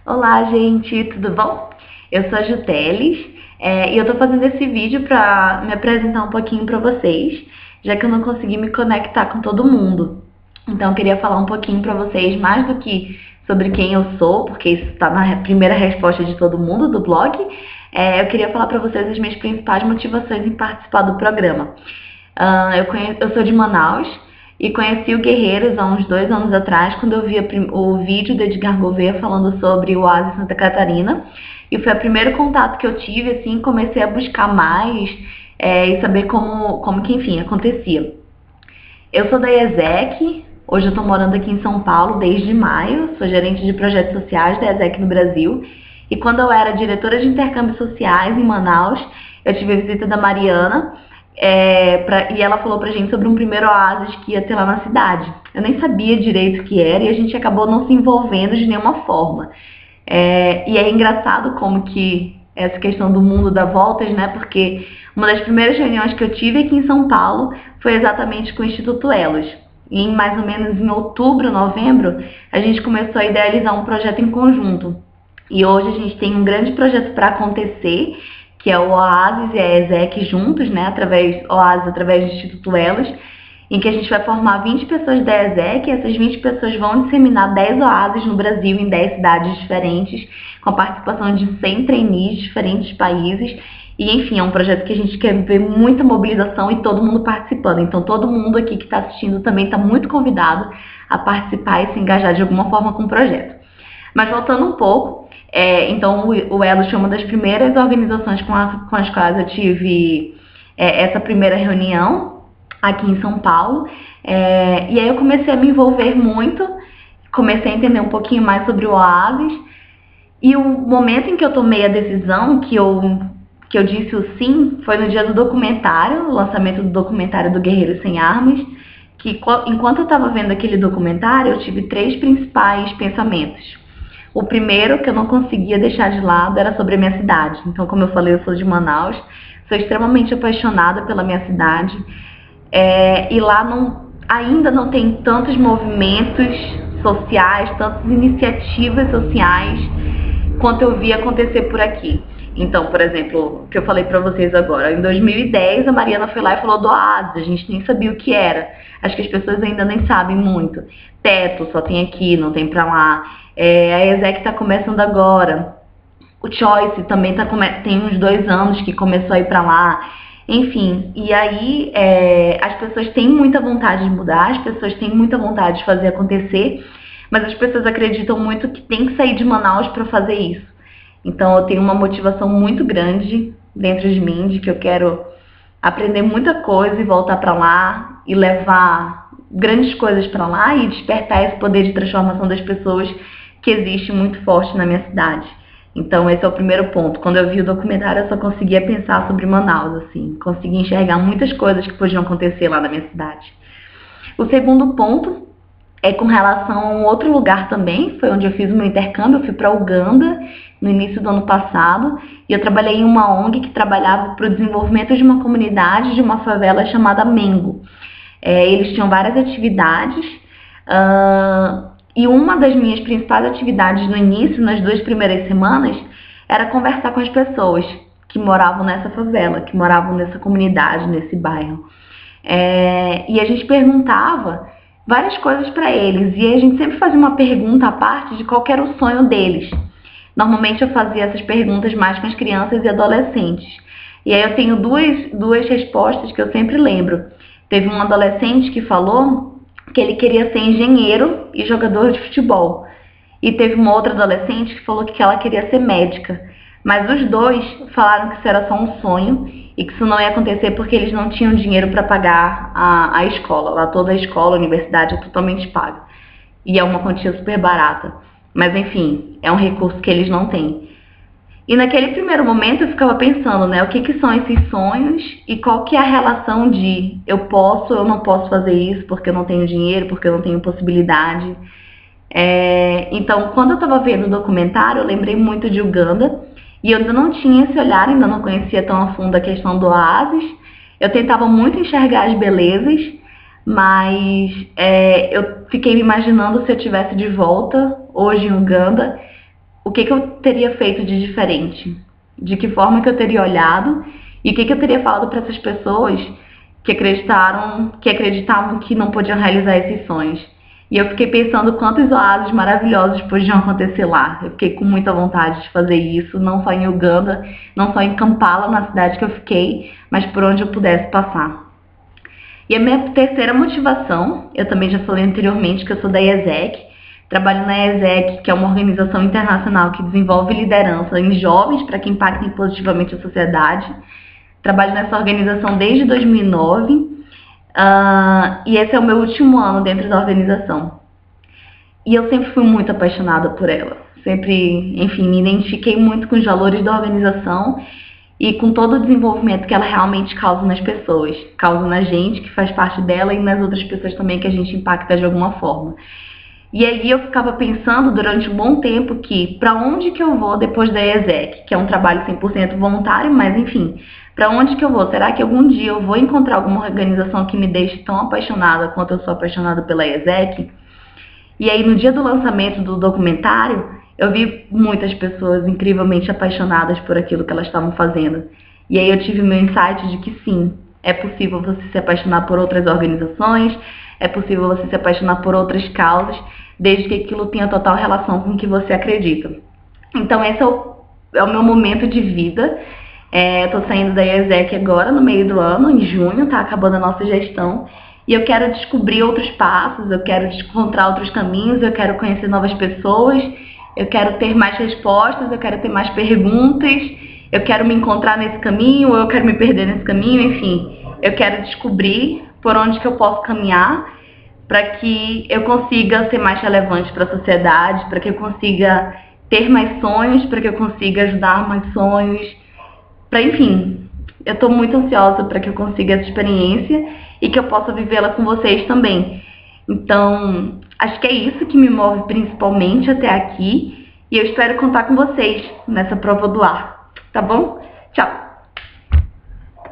Olá, gente, tudo bom? Eu sou a Juteles e eu tô fazendo esse vídeo pra me apresentar um pouquinho pra vocês, já que eu não consegui me conectar com todo mundo. Então eu queria falar um pouquinho pra vocês, mais do que sobre quem eu sou, porque isso tá na primeira resposta de todo mundo do blog. Eu queria falar pra vocês as minhas principais motivações em participar do programa. Eu sou de Manaus e conheci o Guerreiros há uns 2 anos atrás, quando eu vi o vídeo do Edgar Gouveia falando sobre o Oasis Santa Catarina. E foi o primeiro contato que eu tive, assim, comecei a buscar mais e saber como que, enfim, acontecia. Eu sou da ESEC, hoje eu estou morando aqui em São Paulo desde maio, sou gerente de projetos sociais da ESEC no Brasil. E quando eu era diretora de intercâmbios sociais em Manaus, eu tive a visita da Mariana, e ela falou pra gente sobre um primeiro oásis que ia ter lá na cidade. Eu nem sabia direito o que era e a gente acabou não se envolvendo de nenhuma forma. E é engraçado como que essa questão do mundo dá voltas, né? Porque uma das primeiras reuniões que eu tive aqui em São Paulo foi exatamente com o Instituto Elos. E em mais ou menos em outubro, novembro, a gente começou a idealizar um projeto em conjunto. E hoje a gente tem um grande projeto para acontecer, que é o Oasis e a ESEC juntos, né, Oasis através do Instituto Elos, em que a gente vai formar 20 pessoas da ESEC, e essas 20 pessoas vão disseminar 10 oásis no Brasil, em 10 cidades diferentes, com a participação de 100 trainees de diferentes países. E, enfim, é um projeto que a gente quer ver muita mobilização e todo mundo participando. Então, todo mundo aqui que está assistindo também está muito convidado a participar e se engajar de alguma forma com o projeto. Mas voltando um pouco, então o Elos foi uma das primeiras organizações com as quais eu tive essa primeira reunião aqui em São Paulo. E aí eu comecei a me envolver muito, comecei a entender um pouquinho mais sobre o Oasis. E o momento em que eu tomei a decisão, que eu disse o sim, foi no dia do documentário, o lançamento do documentário do Guerreiro Sem Armas, que enquanto eu estava vendo aquele documentário, eu tive 3 principais pensamentos. O primeiro, que eu não conseguia deixar de lado, era sobre a minha cidade. Então, como eu falei, eu sou de Manaus, sou extremamente apaixonada pela minha cidade. E lá ainda não tem tantos movimentos sociais, tantas iniciativas sociais quanto eu vi acontecer por aqui. Então, por exemplo, o que eu falei pra vocês agora, em 2010 a Mariana foi lá e falou do Oasis, a gente nem sabia o que era. Acho que as pessoas ainda nem sabem muito. Teto só tem aqui, não tem pra lá. A ESEC está começando agora. O Choice também tem uns 2 anos que começou a ir pra lá. Enfim, e aí as pessoas têm muita vontade de mudar, as pessoas têm muita vontade de fazer acontecer, mas as pessoas acreditam muito que tem que sair de Manaus para fazer isso. Então eu tenho uma motivação muito grande dentro de mim, de que eu quero aprender muita coisa e voltar para lá e levar grandes coisas para lá e despertar esse poder de transformação das pessoas que existe muito forte na minha cidade. Então esse é o primeiro ponto. Quando eu vi o documentário eu só conseguia pensar sobre Manaus, assim, conseguia enxergar muitas coisas que podiam acontecer lá na minha cidade. O segundo ponto é com relação a um outro lugar também, foi onde eu fiz o meu intercâmbio, eu fui para Uganda no início do ano passado, e eu trabalhei em uma ONG que trabalhava para o desenvolvimento de uma comunidade de uma favela chamada Mengo. Eles tinham várias atividades, e uma das minhas principais atividades no início, nas 2 primeiras semanas, era conversar com as pessoas que moravam nessa favela, que moravam nessa comunidade, nesse bairro. E a gente perguntava várias coisas para eles, e a gente sempre fazia uma pergunta à parte de qual era o sonho deles. Normalmente eu fazia essas perguntas mais com as crianças e adolescentes. E aí eu tenho duas respostas que eu sempre lembro. Teve um adolescente que falou que ele queria ser engenheiro e jogador de futebol. E teve uma outra adolescente que falou que ela queria ser médica. Mas os dois falaram que isso era só um sonho e que isso não ia acontecer porque eles não tinham dinheiro para pagar a escola. Lá toda a escola, a universidade é totalmente paga. E é uma quantia super barata. Mas enfim, é um recurso que eles não têm. E naquele primeiro momento eu ficava pensando, né, o que são esses sonhos e qual que é a relação de eu não posso fazer isso porque eu não tenho dinheiro, porque eu não tenho possibilidade. Então, quando eu estava vendo o documentário, eu lembrei muito de Uganda e eu ainda não tinha esse olhar, ainda não conhecia tão a fundo a questão do oásis. Eu tentava muito enxergar as belezas, mas eu fiquei me imaginando se eu estivesse de volta hoje em Uganda, o que eu teria feito de diferente, de que forma que eu teria olhado e o que eu teria falado para essas pessoas que acreditavam que não podiam realizar esses sonhos. E eu fiquei pensando quantos oásis maravilhosos podiam acontecer lá. Eu fiquei com muita vontade de fazer isso, não só em Uganda, não só em Kampala, na cidade que eu fiquei, mas por onde eu pudesse passar. E a minha terceira motivação, eu também já falei anteriormente que eu sou da IESEC, trabalho na IESEC, que é uma organização internacional que desenvolve liderança em jovens para que impactem positivamente a sociedade. Trabalho nessa organização desde 2009 e esse é o meu último ano dentro da organização. E eu sempre fui muito apaixonada por ela. Sempre, enfim, me identifiquei muito com os valores da organização e com todo o desenvolvimento que ela realmente causa nas pessoas. Causa na gente, que faz parte dela, e nas outras pessoas também que a gente impacta de alguma forma. E aí eu ficava pensando durante um bom tempo que para onde que eu vou depois da IESEC, que é um trabalho 100% voluntário, mas enfim, para onde que eu vou? Será que algum dia eu vou encontrar alguma organização que me deixe tão apaixonada quanto eu sou apaixonada pela IESEC? E aí no dia do lançamento do documentário, eu vi muitas pessoas incrivelmente apaixonadas por aquilo que elas estavam fazendo. E aí eu tive meu insight de que sim, é possível você se apaixonar por outras organizações, é possível você se apaixonar por outras causas, desde que aquilo tenha total relação com o que você acredita. Então esse é o meu momento de vida. Eu tô saindo da IESEC agora, no meio do ano, em junho, tá acabando a nossa gestão. E eu quero descobrir outros passos, eu quero encontrar outros caminhos, eu quero conhecer novas pessoas, eu quero ter mais respostas, eu quero ter mais perguntas, eu quero me encontrar nesse caminho, ou eu quero me perder nesse caminho, enfim. Eu quero descobrir por onde que eu posso caminhar para que eu consiga ser mais relevante para a sociedade, para que eu consiga ter mais sonhos, para que eu consiga ajudar mais sonhos. Enfim, eu estou muito ansiosa para que eu consiga essa experiência e que eu possa vivê-la com vocês também. Então, acho que é isso que me move principalmente até aqui e eu espero contar com vocês nessa prova do ar, tá bom? Tchau!